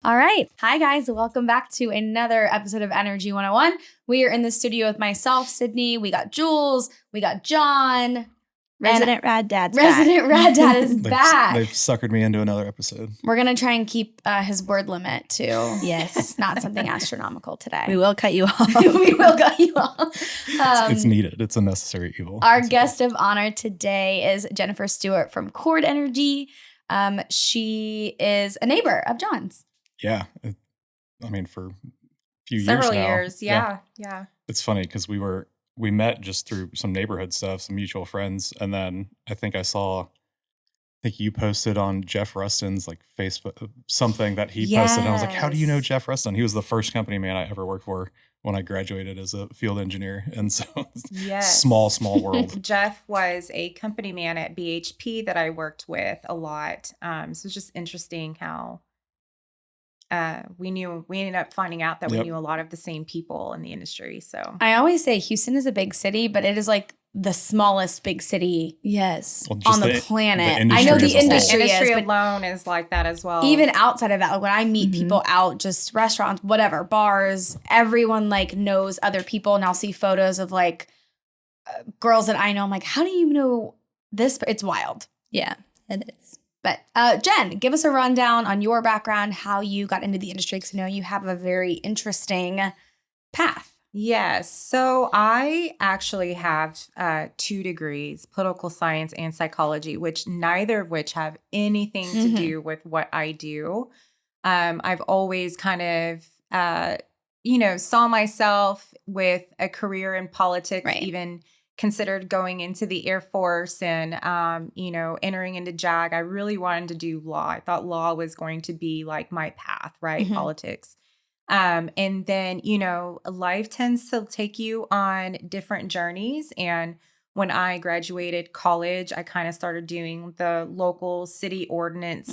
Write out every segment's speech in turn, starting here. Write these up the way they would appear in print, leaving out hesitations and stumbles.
All right. Hi, guys. Welcome back to another episode of Energy 101. We are in the studio with myself, Sydney. We got Jules. We got John. Resident Rad Dad's Resident Rad Dad is back. They've suckered me into another episode. We're going to try and keep his word limit to Yes. not something astronomical today. We will cut you off. We will cut you off. It's needed. It's a necessary evil. Our guest of honor today is Jennifer Stewart from Cord Energy. She is a neighbor of John's. Yeah. For a few Several years now. Yeah. It's funny because we met just through some neighborhood stuff, some mutual friends. And then I think you posted on Jeff Rustin's like Facebook, something that he posted. And I was like, how do you know Jeff Rustin? He was the first company man I ever worked for when I graduated as a field engineer. And so small world. Jeff was a company man at BHP that I worked with a lot. So it's just interesting how we ended up finding out that we knew a lot of the same people in the industry. So I always say Houston is a big city, but it is like the smallest big city on the planet. I know the industry alone is like that as well. Even outside of that, like when I meet people out, just restaurants, whatever, bars, everyone like knows other people. And I'll see photos of like girls that I know. I'm like, how do you know this? It's wild. Yeah, it is. But Jen, give us a rundown on your background, how you got into the industry, because I know you have a very interesting path. Yes. So I actually have 2 degrees, political science and psychology, neither of which have anything to do with what I do. I've always kind of, saw myself with a career in politics, even considered going into the Air Force and, entering into JAG. I really wanted to do law. I thought law was going to be like my path, right? Politics. And then, life tends to take you on different journeys. And when I graduated college, I kind of started doing the local city ordinance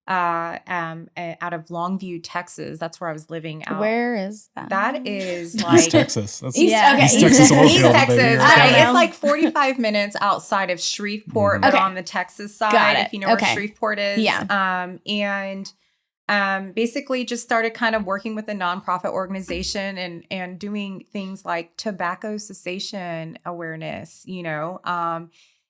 out of Longview, Texas. That's where I was living out. Where is that? That is like East Texas. That's East Texas. East Oilfield, Texas. baby. It's like 45 minutes outside of Shreveport, but on the Texas side, if you know where Shreveport is. Yeah. And basically just started kind of working with a nonprofit organization and doing things like tobacco cessation awareness,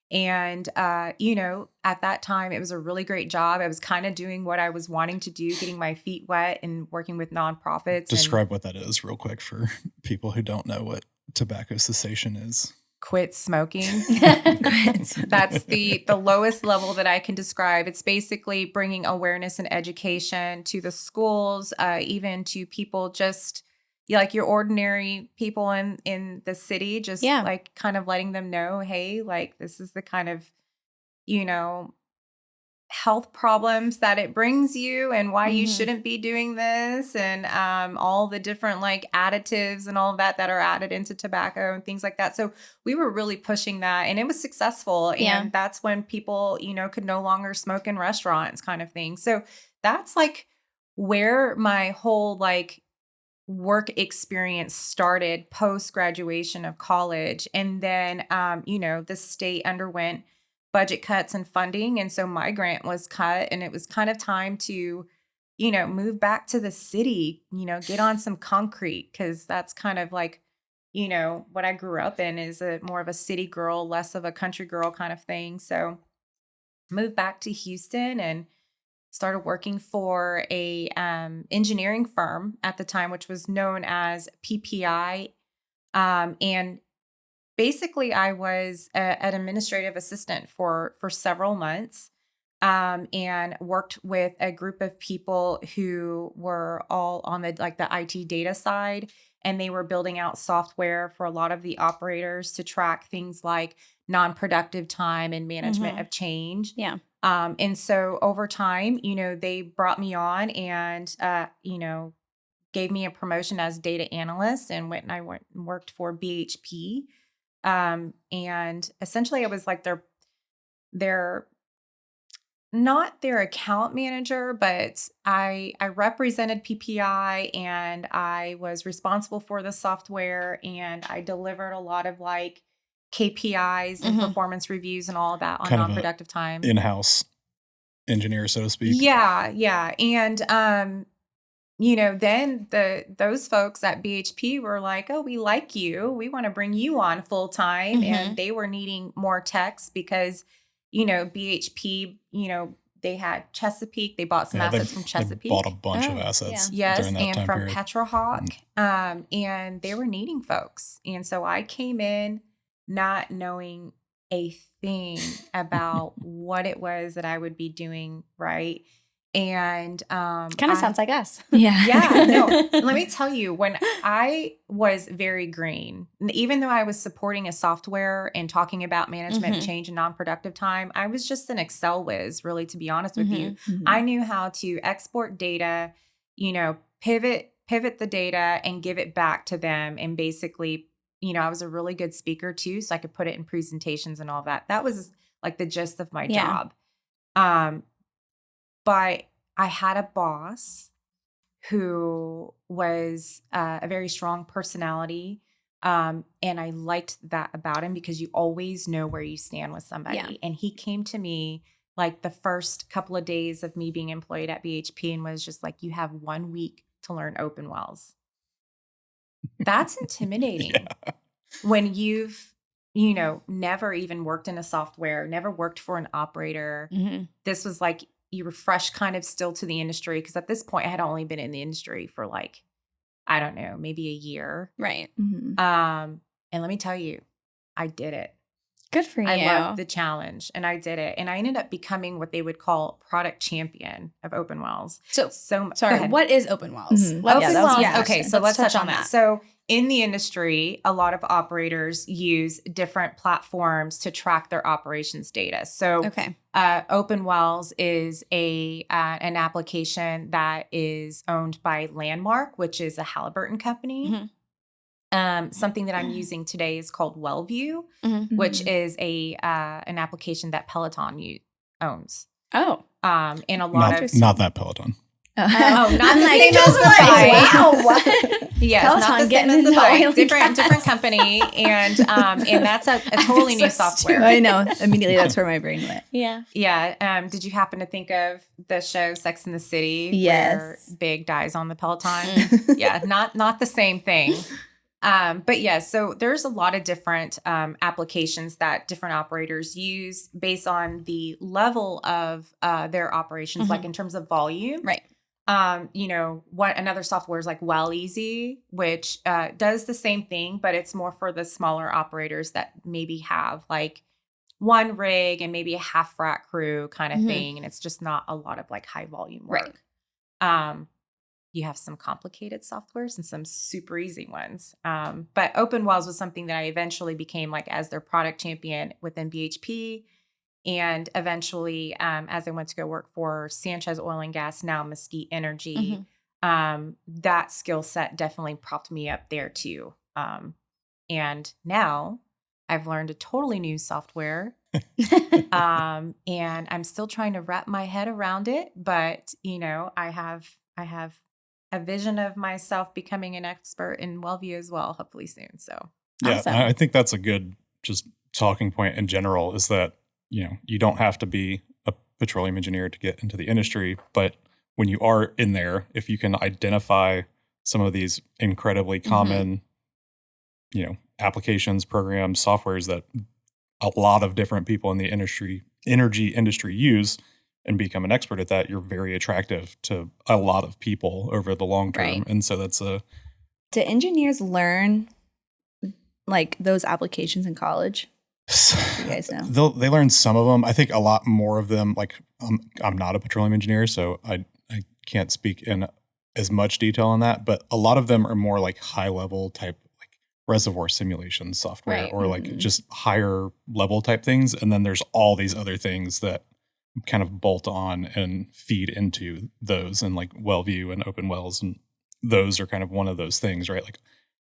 at that time, it was a really great job. I was kind of doing what I was wanting to do, getting my feet wet and working with nonprofits. Describe what that is real quick for people who don't know what tobacco cessation is. Quit smoking. That's the lowest level that I can describe. It's basically bringing awareness and education to the schools, even to people just like your ordinary people in the city, just like kind of letting them know, hey, like this is the kind of, health problems that it brings you and why you shouldn't be doing this and all the different like additives and all of that are added into tobacco and things like that. So we were really pushing that and it was successful. And that's when people, could no longer smoke in restaurants kind of thing. So that's like where my whole like work experience started post graduation of college. And then, the state underwent budget cuts and funding. And so my grant was cut and it was kind of time to, move back to the city, get on some concrete. Cause that's kind of like, what I grew up in is more of a city girl, less of a country girl kind of thing. So moved back to Houston and started working for a engineering firm at the time, which was known as PPI. And basically, I was an administrative assistant for several months and worked with a group of people who were all on the IT data side. And they were building out software for a lot of the operators to track things like non-productive time and management of change. Yeah. And so over time, they brought me on and, gave me a promotion as data analyst and went and worked for BHP. And essentially I was like their not their account manager, but I represented PPI and I was responsible for the software and I delivered a lot of like KPIs and performance reviews and all of that on kind non-productive time. In-house engineer, so to speak. Yeah. And then those folks at BHP were like, oh, we like you. We want to bring you on full time. And they were needing more techs because, BHP, they had Chesapeake. They bought some assets from Chesapeake. They bought a bunch of assets. Yes, during that and time from period. Petrohawk. And they were needing folks. And so I came in not knowing a thing about what it was that I would be doing, right? And kind of sounds like us. Yeah, no. Let me tell you, when I was very green, even though I was supporting a software and talking about management change and non-productive time, I was just an Excel whiz, really, to be honest with you. I knew how to export data, pivot the data and give it back to them. And basically, I was a really good speaker too, so I could put it in presentations and all that. That was like the gist of my job. But I had a boss who was a very strong personality. And I liked that about him because you always know where you stand with somebody. Yeah. And he came to me like the first couple of days of me being employed at BHP and was just like, you have 1 week to learn OpenWells. That's intimidating. When you've, never even worked in a software, never worked for an operator. This was like, you were fresh kind of still to the industry. Because at this point I had only been in the industry for like, I don't know, maybe a year. Right. And let me tell you, I did it. Good for you. I loved the challenge and I did it. And I ended up becoming what they would call product champion of OpenWells. So sorry, what is OpenWells? OpenWells. Okay, so let's touch on that. So in the industry, a lot of operators use different platforms to track their operations data. So OpenWells is an application that is owned by Landmark, which is a Halliburton company. Something that I'm using today is called WellView, which is an application that Peloton owns. Oh, and a lot of not that Peloton. not the same as the bike. Wow, what? Yes, Peloton not the same as the bike. Different company, and that's a totally new software. I know. Immediately, that's where my brain went. Yeah. Did you happen to think of the show Sex and the City? Yes. Where Big dies on the Peloton. Yeah, not the same thing. But yeah, so there's a lot of different applications that different operators use based on the level of their operations, like in terms of volume. Right. What another software is like Well Easy, which does the same thing, but it's more for the smaller operators that maybe have like one rig and maybe a half frac crew kind of thing. And it's just not a lot of like high volume work. Right. You have some complicated softwares and some super easy ones. But OpenWells was something that I eventually became like as their product champion within BHP. And eventually, as I went to go work for Sanchez Oil and Gas, now Mesquite Energy, that skill set definitely propped me up there too. And now I've learned a totally new software. And I'm still trying to wrap my head around it. But, I have a vision of myself becoming an expert in WellView as well, hopefully soon. So yeah, awesome. I think that's a good just talking point in general is that, you don't have to be a petroleum engineer to get into the industry, but when you are in there, if you can identify some of these incredibly common, applications, programs, softwares that a lot of different people in the energy industry use and become an expert at that, you're very attractive to a lot of people over the long term. Right. And so that's Do engineers learn like those applications in college? You guys know. They learn some of them. I think a lot more of them, like I'm not a petroleum engineer, so I can't speak in as much detail on that, but a lot of them are more like high level type, like reservoir simulation software, Right. or like just higher level type things. And then there's all these other things that kind of bolt on and feed into those, and like WellView and OpenWells, and those are kind of one of those things, right? Like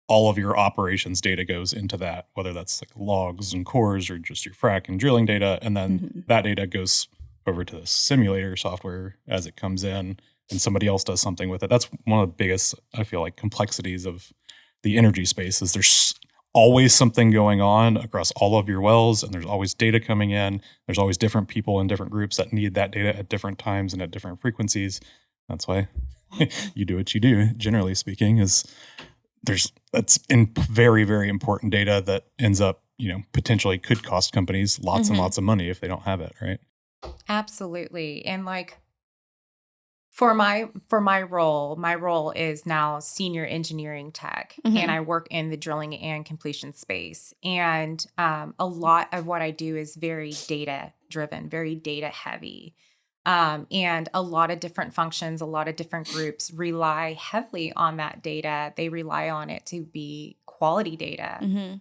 all of your operations data goes into that, whether that's like logs and cores or just your frac and drilling data. And then that data goes over to the simulator software as it comes in, and somebody else does something with it. That's one of the biggest, I feel like, complexities of the energy space is there's always something going on across all of your wells, and there's always data coming in. There's always different people in different groups that need that data at different times and at different frequencies. That's why you do what you do, generally speaking, is that's very, very important data that ends up, potentially could cost companies lots and lots of money if they don't have it, right? Absolutely. And like for my role, my role is now senior engineering tech, and I work in the drilling and completion space. And a lot of what I do is very data driven, very data heavy. And a lot of different functions, a lot of different groups rely heavily on that data. They rely on it to be quality data.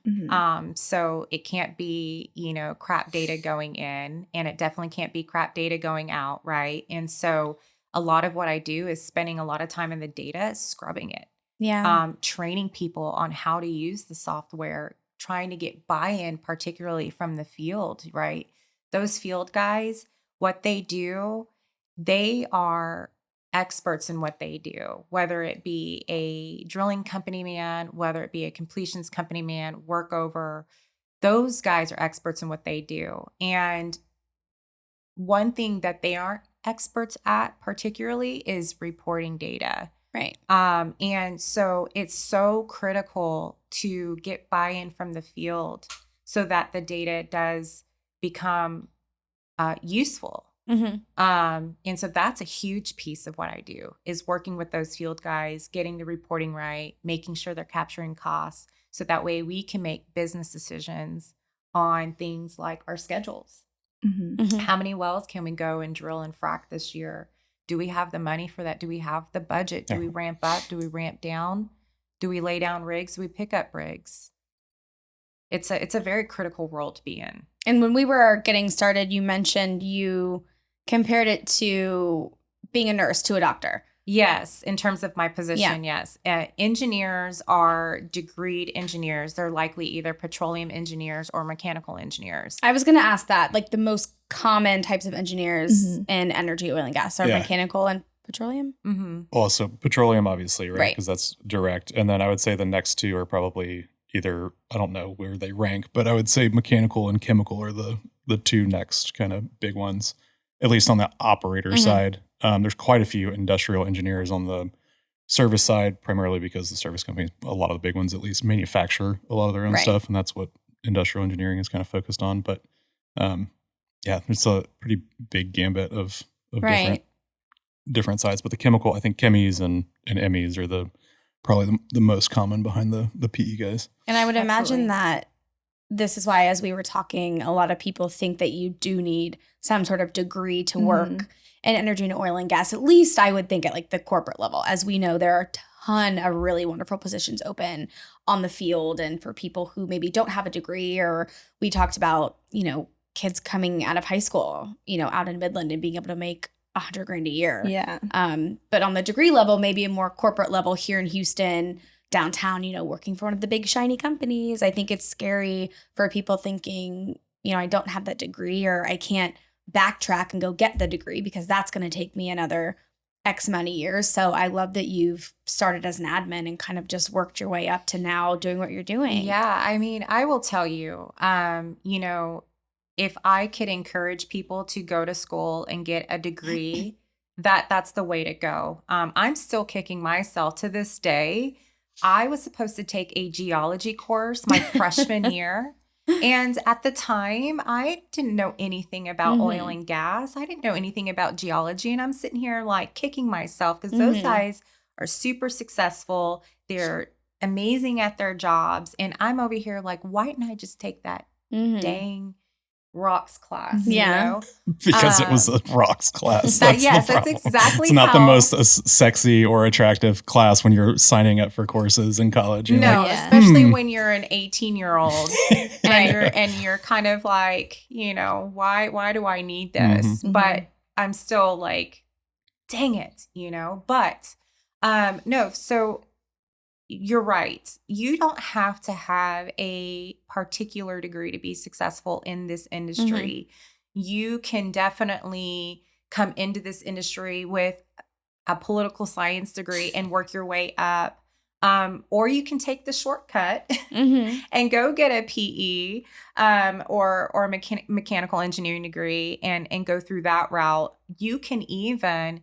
So it can't be, crap data going in, and it definitely can't be crap data going out, right? And so a lot of what I do is spending a lot of time in the data, scrubbing it. Yeah. Training people on how to use the software, trying to get buy-in, particularly from the field, right? Those field guys, what they do, they are experts in what they do, whether it be a drilling company man, whether it be a completions company man, workover. Those guys are experts in what they do. And one thing that they aren't experts at particularly is reporting data. Right. And so it's so critical to get buy-in from the field so that the data does become useful. And so that's a huge piece of what I do, is working with those field guys, getting the reporting right, making sure they're capturing costs, so that way we can make business decisions on things like our schedules. How many wells can we go and drill and frack this year? Do we have the money for that? Do we have the budget? Do we ramp up? Do we ramp down? Do we lay down rigs? Do we pick up rigs? It's a very critical role to be in. And when we were getting started, you mentioned you compared it to being a nurse to a doctor. Yes, in terms of my position, yes. Engineers are degreed engineers. They're likely either petroleum engineers or mechanical engineers. I was going to ask that. Like the most common types of engineers in energy, oil, and gas are mechanical and petroleum. Also, petroleum, obviously, right? Because that's direct. And then I would say the next two are probably either, I don't know where they rank, but I would say mechanical and chemical are the two next kind of big ones, at least on the operator side. There's quite a few industrial engineers on the service side, primarily because the service companies, a lot of the big ones at least, manufacture a lot of their own stuff, and that's what industrial engineering is kind of focused on. But it's a pretty big gambit of different sides. But the chemical, I think chemies and MEs are probably the most common behind the PE guys. And I would imagine that this is why, as we were talking, a lot of people think that you do need some sort of degree to work in energy and oil and gas. At least I would think at like the corporate level. As we know, there are a ton of really wonderful positions open on the field, and for people who maybe don't have a degree, or we talked about, kids coming out of high school, out in Midland and being able to make $100,000 a year. Yeah. But on the degree level, maybe a more corporate level here in Houston, downtown, working for one of the big shiny companies. I think it's scary for people thinking, I don't have that degree, or I can't backtrack and go get the degree because that's going to take me another X amount of years. So I love that you've started as an admin and kind of just worked your way up to now doing what you're doing. Yeah. I mean, I will tell you, if I could encourage people to go to school and get a degree, that's the way to go. I'm still kicking myself to this day. I was supposed to take a geology course my freshman year. And at the time, I didn't know anything about oil and gas. I didn't know anything about geology. And I'm sitting here like kicking myself because those guys are super successful. They're amazing at their jobs. And I'm over here like, why didn't I just take that dang rocks class? Because it was a rocks class. That's exactly. It's not the most sexy or attractive class when you're signing up for courses in college. Especially when you're an 18-year-old and you're kind of like, why do I need this? But I'm still like, dang it, But no, so you're right. You don't have to have a particular degree to be successful in this industry. You can definitely come into this industry with a political science degree and work your way up. Or you can take the shortcut and go get a PE or mechanical engineering degree and go through that route. You can even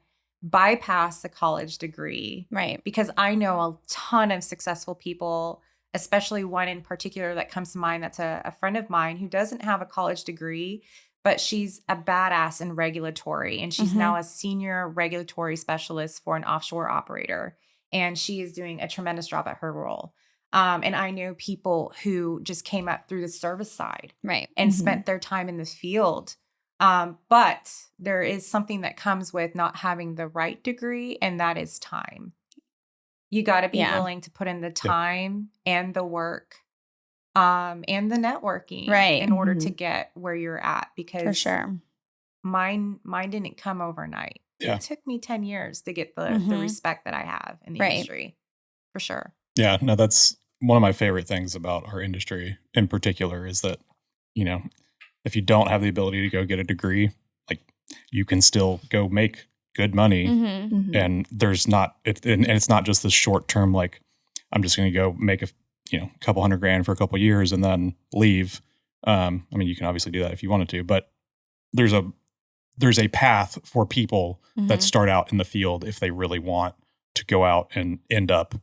bypass the college degree. Right. Because I know a ton of successful people, especially one in particular that comes to mind that's a friend of mine who doesn't have a college degree, but she's a badass in regulatory. And she's now a senior regulatory specialist for an offshore operator. And she is doing a tremendous job at her role. And I know people who just came up through the service side Right. and spent their time in the field. But there is something that comes with not having the right degree, and that is time. You got to be willing to put in the time and the work and the networking in order to get where you're at. Because for sure, mine didn't come overnight. Yeah. It took me 10 years to get the respect that I have in the industry, for sure. Yeah, no, that's one of my favorite things about our industry in particular is that, you know, if you don't have the ability to go get a degree, like you can still go make good money and there's not, and it's not just this short term, like I'm just going to go make a couple $100,000 for a couple years and then leave. I mean, you can obviously do that if you wanted to, but there's a path for people that start out in the field if they really want to go out and end up,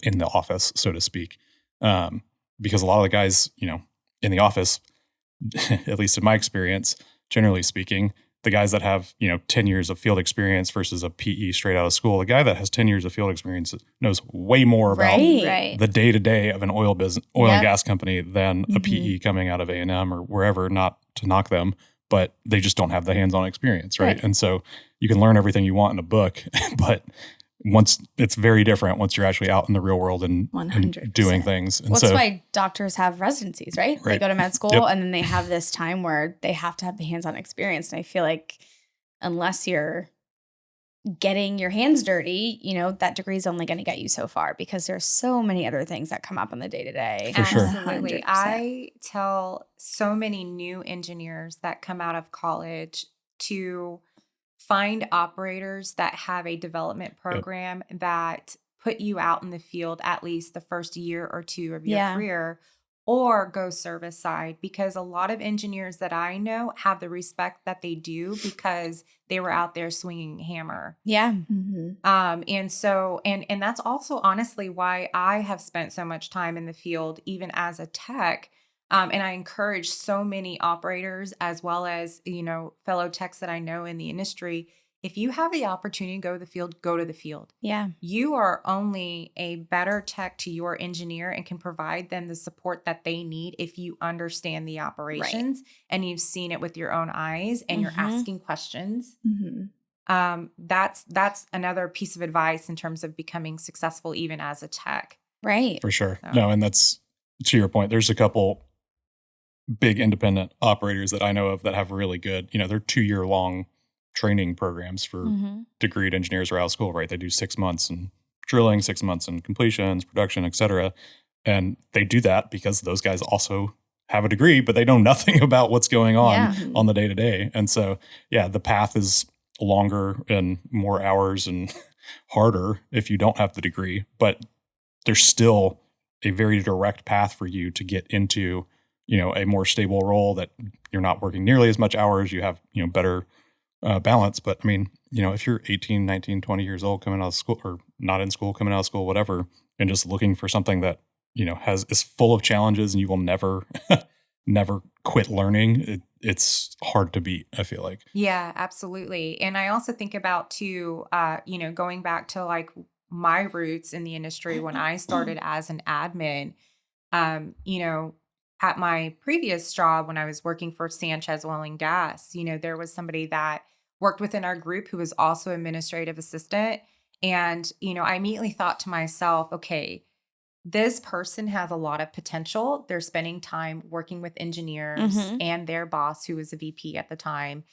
in the office, so to speak. Because a lot of the guys, in the office, at least in my experience, generally speaking, the guys that have, 10 years of field experience versus a PE straight out of school, the guy that has 10 years of field experience knows way more about the day-to-day of an oil and gas company than a PE coming out of A&M or wherever, not to knock them, but they just don't have the hands-on experience, right? And so you can learn everything you want in a book, but once it's very different once you're actually out in the real world and doing things. And that's why doctors have residencies, right? They go to med school and then they have this time where they have to have the hands-on experience. And I feel like unless you're getting your hands dirty, that degree is only going to get you so far because there's so many other things that come up in the day-to-day. For sure. Absolutely. 100%. I tell so many new engineers that come out of college to find operators that have a development program that put you out in the field at least the first year or two of your career, or go service side, because a lot of engineers that I know have the respect that they do because they were out there swinging a hammer. Yeah. And so, and that's also honestly why I have spent so much time in the field, even as a tech. And I encourage so many operators as well as, fellow techs that I know in the industry. If you have the opportunity to go to the field, go to the field. Yeah. You are only a better tech to your engineer and can provide them the support that they need if you understand the operations and you've seen it with your own eyes and you're asking questions. That's another piece of advice in terms of becoming successful even as a tech. Right. For sure. So. No, and that's to your point. There's a couple big independent operators that I know of that have really good, they're 2-year long training programs for degreed engineers right out of school, right? They do 6 months in drilling, 6 months in completions, production, et cetera. And they do that because those guys also have a degree, but they know nothing about what's going on the day to day. And so, the path is longer and more hours and harder if you don't have the degree, but there's still a very direct path for you to get into a more stable role that you're not working nearly as much hours, you have, better balance. But I mean, if you're 18, 19, 20 years old coming out of school or not in school, coming out of school, whatever, and just looking for something that, is full of challenges and you will never, never quit learning, it's hard to beat, I feel like. Yeah, absolutely. And I also think about too, going back to like my roots in the industry when I started as an admin, at my previous job when I was working for Sanchez Oil and Gas, there was somebody that worked within our group who was also administrative assistant. And, I immediately thought to myself, okay, this person has a lot of potential. They're spending time working with engineers and their boss, who was a VP at the time.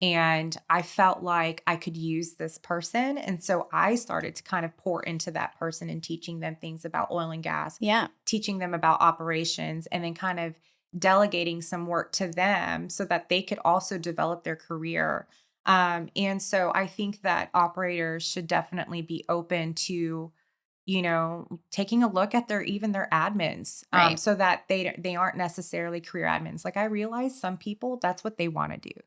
And I felt like I could use this person. And so I started to kind of pour into that person and teaching them things about oil and gas, teaching them about operations, and then kind of delegating some work to them so that they could also develop their career. And so I think that operators should definitely be open to, taking a look at their admins, so that they aren't necessarily career admins. Like I realize some people, that's what they want to do.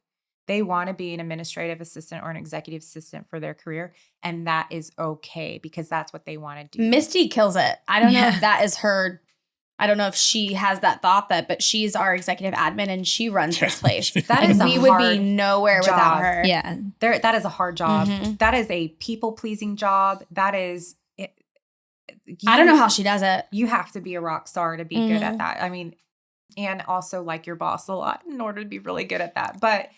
They want to be an administrative assistant or an executive assistant for their career. And that is okay because that's what they want to do. Misty kills it. I don't know if that is her. I don't know if she has that thought but she's our executive admin and she runs this place. That is we would be nowhere job. without her. Yeah. That is a hard job. That is a people-pleasing job. That is I don't know how she does it. You have to be a rock star to be good at that. I mean, and also like your boss a lot in order to be really good at that. But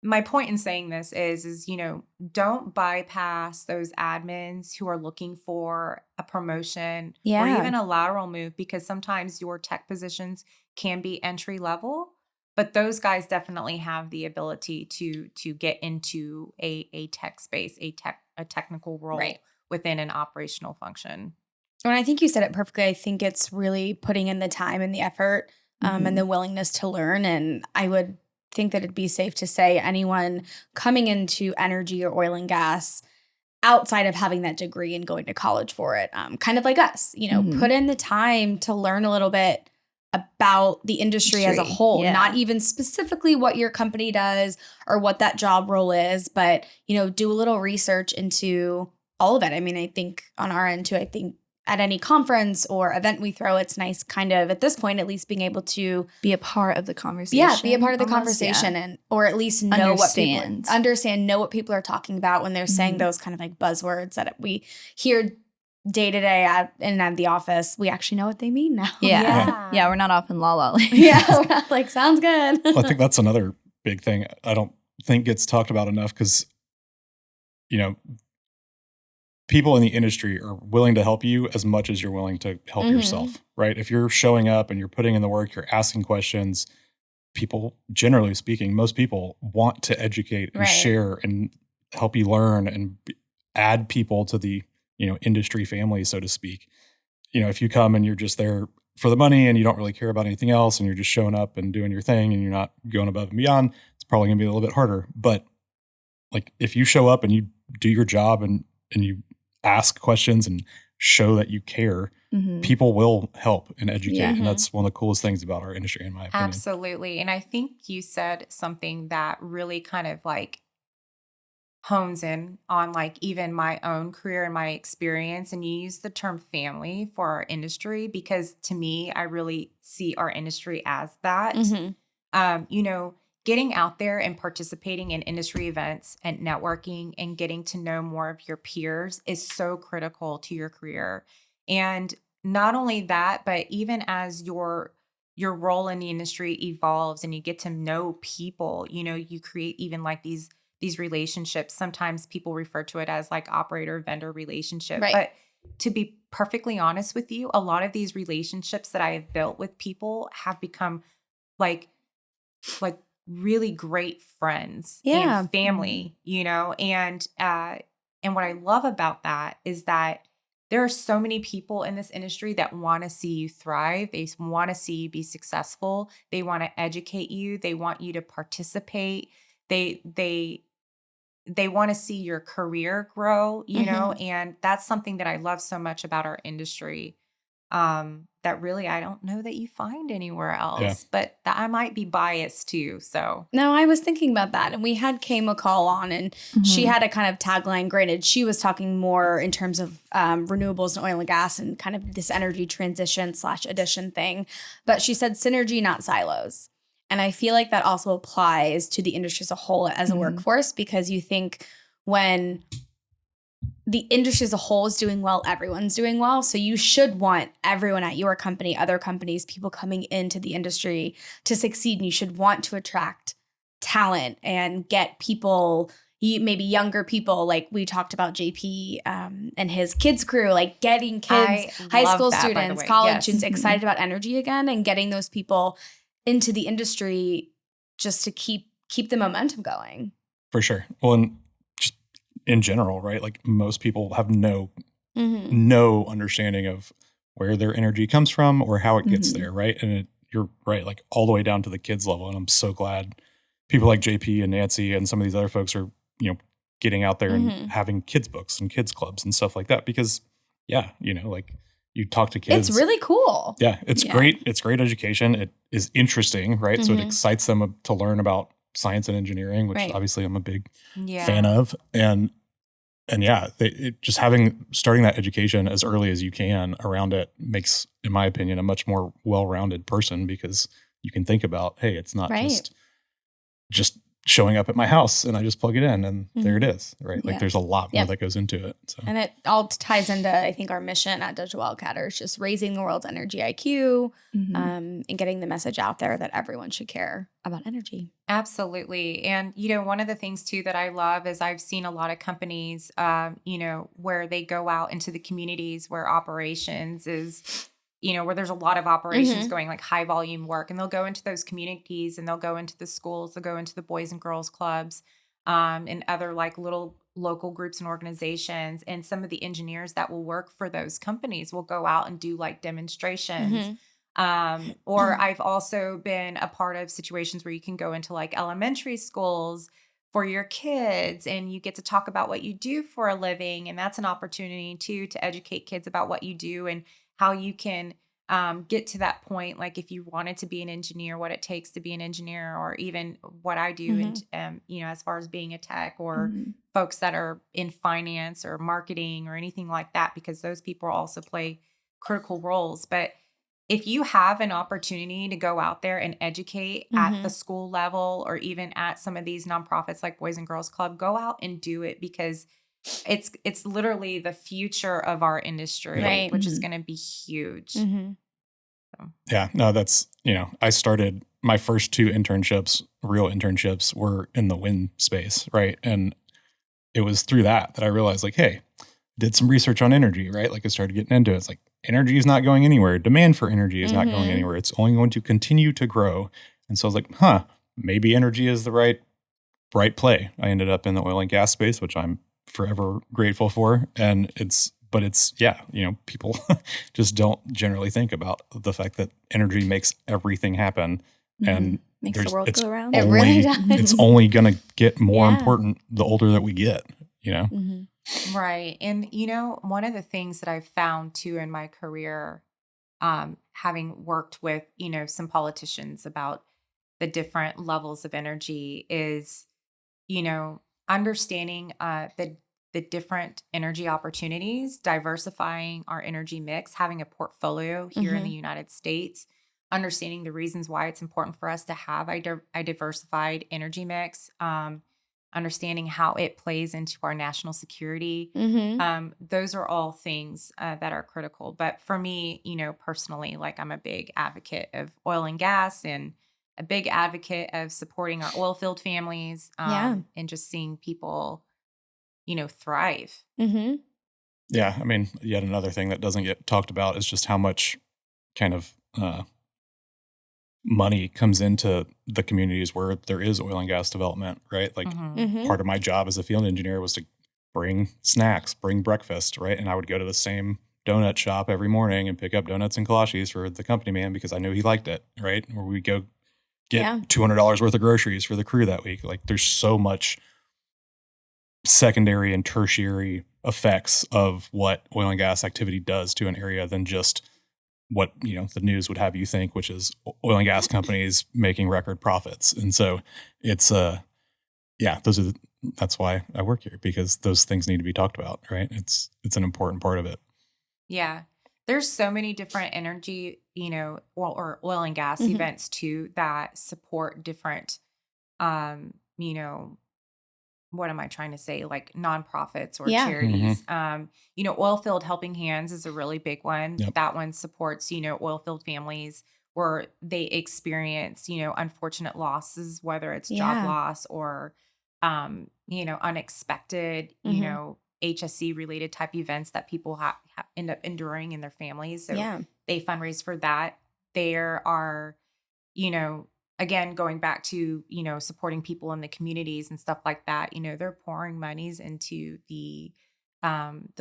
my point in saying this is, you know, don't bypass those admins who are looking for a promotion or even a lateral move, because sometimes your tech positions can be entry level, but those guys definitely have the ability to get into a tech space, a technical role within an operational function. And I think you said it perfectly. I think it's really putting in the time and the effort and the willingness to learn. And I would think that it'd be safe to say anyone coming into energy or oil and gas outside of having that degree and going to college for it, kind of like us, you know, put in the time to learn a little bit about the industry as a whole, not even specifically what your company does or what that job role is, but, you know, do a little research into all of it. I mean, I think on our end too, I think at any conference or event we throw, it's nice kind of at this point, at least being able to be a part of the conversation. Yeah, be a part of the conversation and or at least know what people are talking about when they're saying those kind of like buzzwords that we hear day to day at the office. We actually know what they mean now. Yeah, we're not off in la la land. We're not like, sounds good. Well, I think that's another big thing I don't think gets talked about enough because, you know, people in the industry are willing to help you as much as you're willing to help yourself, right? If you're showing up and you're putting in the work, you're asking questions, people, generally speaking, most people want to educate and share and help you learn and add people to the, you know, industry family, so to speak. You know, if you come and you're just there for the money and you don't really care about anything else and you're just showing up and doing your thing and you're not going above and beyond, it's probably going to be a little bit harder. But like if you show up and you do your job and you ask questions and show that you care, people will help and educate. And that's one of the coolest things about our industry, in my opinion. Absolutely. And I think you said something that really kind of like hones in on like even my own career and my experience. And you use the term family for our industry, because to me, I really see our industry as that. You know, getting out there and participating in industry events and networking and getting to know more of your peers is so critical to your career. And not only that, but even as your role in the industry evolves and you get to know people, you know, you create even like these relationships. Sometimes people refer to it as like operator-vendor relationship. But to be perfectly honest with you, a lot of these relationships that I have built with people have become like really great friends and family, you know, and what I love about that is that there are so many people in this industry that want to see you thrive. They want to see you be successful. They want to educate you. They want you to participate. They want to see your career grow, you know, and that's something that I love so much about our industry. That really, I don't know that you find anywhere else, but I might be biased too. So no, I was thinking about that. And we had Kay McCall on and she had a kind of tagline. Granted, she was talking more in terms of renewables and oil and gas and kind of this energy transition / addition thing. But she said synergy, not silos. And I feel like that also applies to the industry as a whole as a workforce, because you think when the industry as a whole is doing well, everyone's doing well. So you should want everyone at your company, other companies, people coming into the industry to succeed. And you should want to attract talent and get people, maybe younger people, like we talked about JP and his kids crew, like getting kids, high school students, college students excited about energy again and getting those people into the industry just to keep the momentum going. For sure. Well, and just in general, right? Like most people have no understanding of where their energy comes from or how it gets there, right? And you're right, like all the way down to the kids level. And I'm so glad people like JP and Nancy and some of these other folks are, you know, getting out there and having kids books and kids clubs and stuff like that. Because you know, like you talk to kids. It's really cool. Yeah, it's great. It's great education. It is interesting, right? So it excites them to learn about science and engineering, which Right. obviously I'm a big Yeah. fan of. And yeah, just starting that education as early as you can around it makes, in my opinion, a much more well-rounded person, because you can think about, hey, it's not Right. just showing up at my house and I just plug it in and there it is, right? Yeah. Like there's a lot more Yep. that goes into it. So And it all ties into, I think, our mission at Digital Wildcatters, just raising the world's energy IQ, and getting the message out there that everyone should care about energy. Absolutely. And, one of the things too that I love is I've seen a lot of companies, where they go out into the communities where operations is, where there's a lot of operations going, like high volume work, and they'll go into those communities and they'll go into the schools, they'll go into the Boys and Girls Clubs, and other like little local groups and organizations. And some of the engineers that will work for those companies will go out and do like demonstrations. Or I've also been a part of situations where you can go into like elementary schools for your kids and you get to talk about what you do for a living. And that's an opportunity too, to educate kids about what you do and how you can get to that point. Like if you wanted to be an engineer, what it takes to be an engineer, or even what I do. And, as far as being a tech, or folks that are in finance or marketing or anything like that, because those people also play critical roles. But if you have an opportunity to go out there and educate at the school level, or even at some of these nonprofits like Boys and Girls Club, go out and do it, because it's literally the future of our industry, Right. which is going to be huge. yeah, no, that's, I started my first two internships, real internships, were in the wind space, right? And it was through that I realized, like, hey, did some research on energy, right? Like I started getting into it. It's like, energy is not going anywhere. Demand for energy is not going anywhere. It's only going to continue to grow. And so I was like, maybe energy is the right play. I ended up in the oil and gas space, which I'm forever grateful for. And people just don't generally think about the fact that energy makes everything happen. And makes the world go around. It really does. It's only going to get more important the older that we get, Right. And, one of the things that I've found too in my career, having worked with, some politicians about the different levels of energy, is, understanding the different energy opportunities, diversifying our energy mix, having a portfolio here in the United States, understanding the reasons why it's important for us to have a diversified energy mix, understanding how it plays into our national security. Those are all things that are critical. But for me, personally, like, I'm a big advocate of oil and gas, and a big advocate of supporting our oil field families, and just seeing people, thrive. Yeah. I mean, yet another thing that doesn't get talked about is just how much kind of money comes into the communities where there is oil and gas development, right? Like part of my job as a field engineer was to bring snacks, bring breakfast, right? And I would go to the same donut shop every morning and pick up donuts and kolaches for the company man, because I knew he liked it, right? Or we'd go get $200 worth of groceries for the crew that week. Like, there's so much secondary and tertiary effects of what oil and gas activity does to an area than just what, the news would have you think, which is oil and gas companies making record profits. And so it's, that's why I work here, because those things need to be talked about, right? It's an important part of it. Yeah. There's so many different energy, or oil and gas events too, that support different, what am I trying to say? Like nonprofits or charities. Oilfield Helping Hands is a really big one. Yep. That one supports, oilfield families where they experience, unfortunate losses, whether it's job loss or, unexpected, HSC related type events that people end up enduring in their families. So they fundraise for that. There are, again, going back to, supporting people in the communities and stuff like that, they're pouring monies into the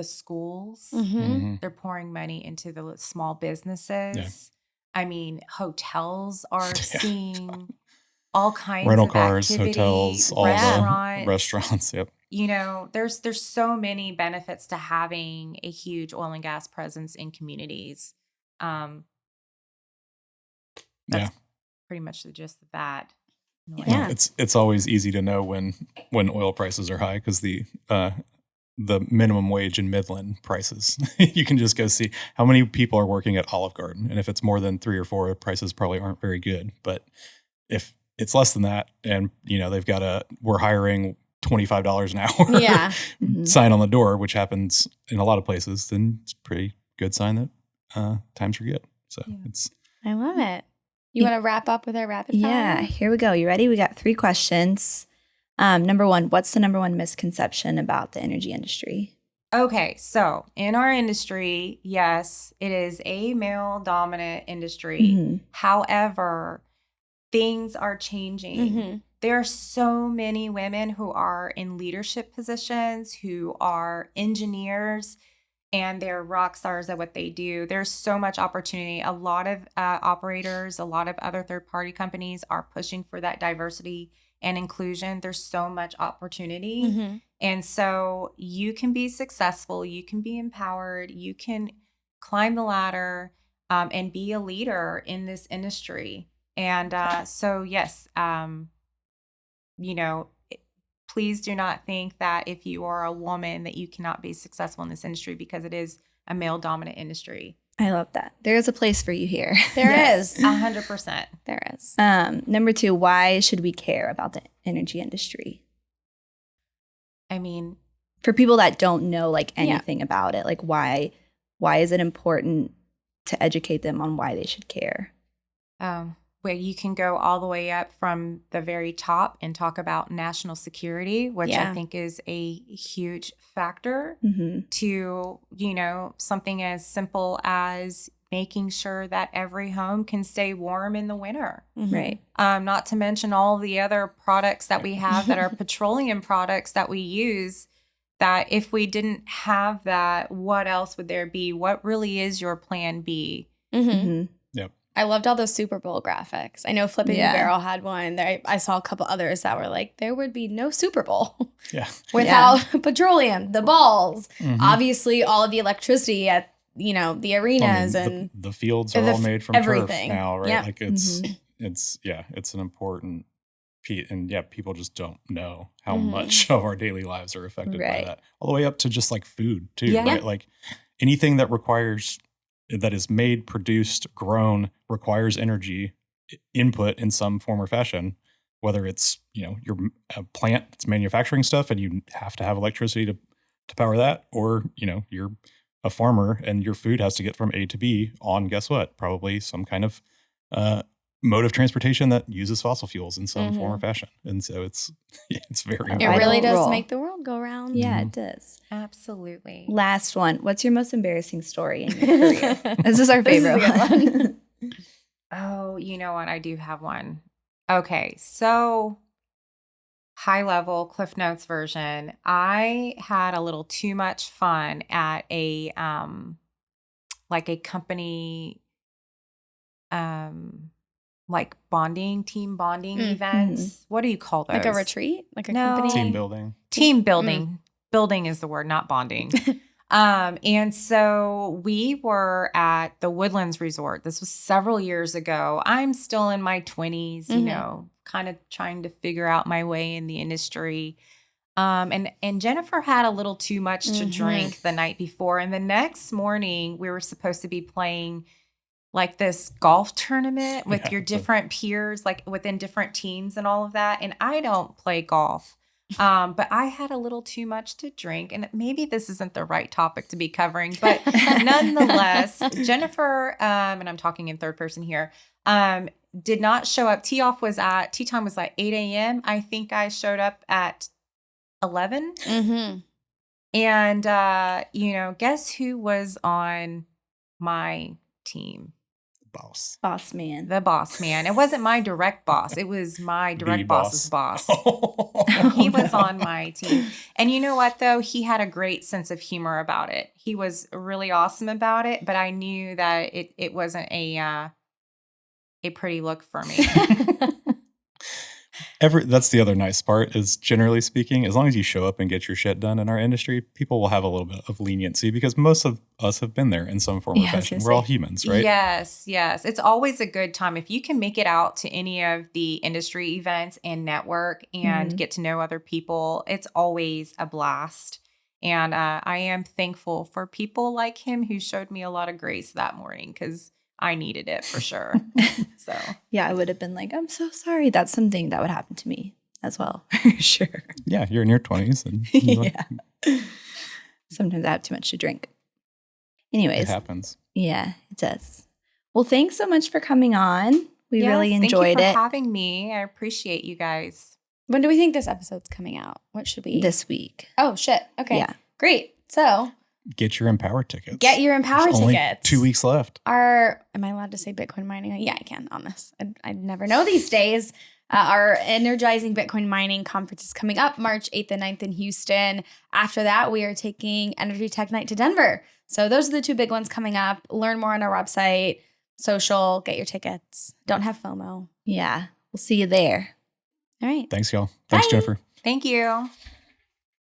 schools. They're pouring money into the small businesses. Yeah. I mean, hotels are seeing all kinds rental of cars, activity, hotels, all the restaurants. Yep. There's so many benefits to having a huge oil and gas presence in communities. That's pretty much the gist of that. Yeah. It's always easy to know when oil prices are high because the minimum wage in Midland prices. You can just go see how many people are working at Olive Garden, and if it's more than 3 or 4, prices probably aren't very good. But if it's less than that, and they've got we're hiring $25 an hour, Yeah. sign on the door, which happens in a lot of places, then it's a pretty good sign that times are good. So I love it. You want to wrap up with our rapid fire? Yeah, here we go. You ready? We got 3 questions. Number 1, what's the number 1 misconception about the energy industry? Okay, so in our industry, yes, it is a male-dominant industry. However, things are changing. There are so many women who are in leadership positions, who are engineers, and they're rock stars at what they do. There's so much opportunity. A lot of operators, a lot of other third-party companies are pushing for that diversity and inclusion. There's so much opportunity. And so you can be successful, you can be empowered, you can climb the ladder and be a leader in this industry. And so, yes, please do not think that if you are a woman that you cannot be successful in this industry, because it is a male dominant industry. I love that. There is a place for you here. There is. 100%. There is. Number 2, why should we care about the energy industry? I mean, for people that don't know like anything about it, like why is it important to educate them on why they should care? Where you can go all the way up from the very top and talk about national security, which I think is a huge factor, to, something as simple as making sure that every home can stay warm in the winter. Right. Not to mention all the other products that we have that are petroleum products that we use, that if we didn't have that, what else would there be? What really is your plan B? Yep. I loved all those Super Bowl graphics. I know Flipping the Barrel had one. I saw a couple others that were like, there would be no Super Bowl without petroleum, the balls, obviously all of the electricity at the arenas and the fields are all made from everything turf now, right? Yep. Like it's an important piece, and people just don't know how much of our daily lives are affected by that, all the way up to just like food too, right? Like anything that is made, produced, grown requires energy input in some form or fashion, whether it's, your plant that's manufacturing stuff and you have to have electricity to power that, or, you're a farmer and your food has to get from A to B on, guess what? Probably some kind of mode of transportation that uses fossil fuels in some form or fashion. And so it's very important. It really does make the world go round. Yeah, it does. Absolutely. Last one. What's your most embarrassing story in your career? This is our favorite one. Oh, you know what? I do have one. Okay. So high level Cliff Notes version. I had a little too much fun at a company like team bonding events. What do you call those? Like a retreat? Like a company? Team building. Team building. Building is the word, not bonding. And so we were at the Woodlands Resort. This was several years ago. I'm still in my 20s, kind of trying to figure out my way in the industry. And Jennifer had a little too much to drink the night before. And the next morning we were supposed to be playing like this golf tournament with your different peers, like within different teams and all of that. And I don't play golf. But I had a little too much to drink, and maybe this isn't the right topic to be covering, but nonetheless, Jennifer, and I'm talking in third person here, did not show up. Tee time was like 8 a.m. I think I showed up at 11. And, guess who was on my team? Boss man. The boss man. It wasn't my direct boss. It was my direct boss's boss. He was on my team. And you know what, though? He had a great sense of humor about it. He was really awesome about it, but I knew that it wasn't a pretty look for me. That's the other nice part is, generally speaking, as long as you show up and get your shit done in our industry, people will have a little bit of leniency because most of us have been there in some form or fashion. We're all humans, right? Yes. It's always a good time if you can make it out to any of the industry events and network and get to know other people. It's always a blast. And I am thankful for people like him who showed me a lot of grace that morning because I needed it for sure. So yeah, I would have been like, I'm so sorry. That's something that would happen to me as well. For sure. Yeah, you're in your 20s. And yeah. Sometimes I have too much to drink. Anyways. It happens. Yeah, it does. Well, thanks so much for coming on. We really enjoyed thank you it. for having me. I appreciate you guys. When do we think this episode's coming out? What should we? This week. Oh, shit. Okay. Yeah. Great. So get your Empower tickets. Get your Empower There's only tickets. 2 weeks left. Am I allowed to say Bitcoin mining? Yeah, I can on this. I never know these days. Our Energizing Bitcoin Mining conference is coming up March 8th and 9th in Houston. After that, we are taking Energy Tech Night to Denver. So those are the two big ones coming up. Learn more on our website, social, get your tickets. Don't have FOMO. Yeah. We'll see you there. All right. Thanks, y'all. Thanks, Bye. Jennifer. Thank you.